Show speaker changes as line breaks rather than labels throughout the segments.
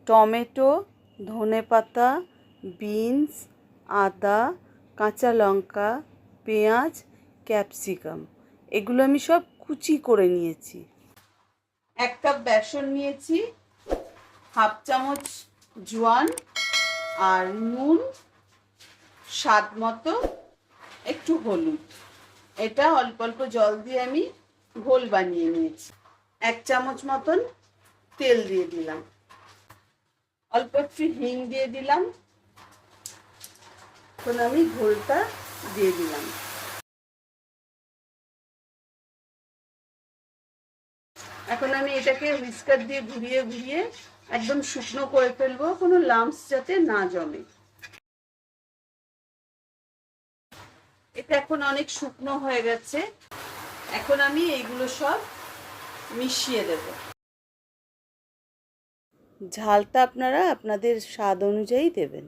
Tomato, ধনেপাতা, beans, আদা, কাঁচা লঙ্কা, পেঁয়াজ, ক্যাপসিকাম এগুলো আমি সব কুচি করে নিয়েছি। 1 কাপ বেসন নিয়েছি, হাফ চামচ জোয়ান আর নুন, স্বাদ মতো, একটু হলুদ। এটা অল্প অল্প জল দিয়ে আমি ঘোল বানিয়ে নিয়েছি। 1 চামচ মতন তেল দিয়ে দিলাম, অল্প একটু হিং দিয়ে দিলাম। এখন আমি ঘোলটা দিয়ে দিলাম। এখন আমি এটাকে হুইস্কার দিয়ে ঘুরিয়ে ঘুরিয়ে একদম শুকনো করে ফেলবো, কোনো লাম্পস যাতে না জমে। এটা এখন অনেক শুকনো হয়ে গেছে। এখন আমি এইগুলো সব মিশিয়ে দেব। ঝালটা আপনারা আপনাদের স্বাদ অনুযায়ী দেবেন।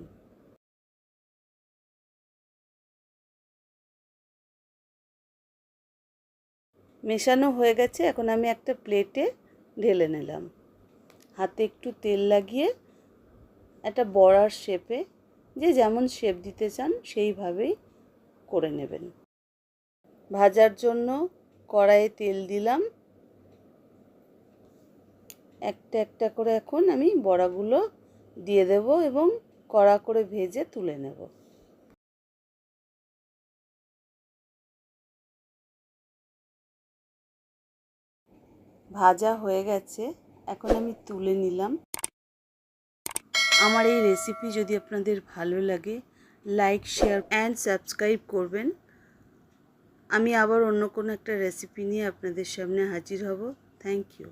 মেশানো হয়ে গেছে, এখন আমি একটা প্লেটে ঢেলে নিলাম। হাতে একটু তেল লাগিয়ে একটা বড়ার শেপে, যে যেমন শেপ দিতে চান সেইভাবেই করে নেবেন। ভাজার জন্য কড়াইয়ে তেল দিলাম। একটা একটা করে এখন আমি বড়াগুলো দিয়ে দেব এবং কড়া করে ভেজে তুলে নেব। ভাজা হয়ে গেছে, এখন আমি তুলে নিলাম। আমার এই রেসিপি যদি আপনাদের ভালো লাগে, লাইক, শেয়ার অ্যান্ড সাবস্ক্রাইব করবেন। আমি আবার অন্য কোনো একটা রেসিপি নিয়ে আপনাদের সামনে হাজির হব। Thank you.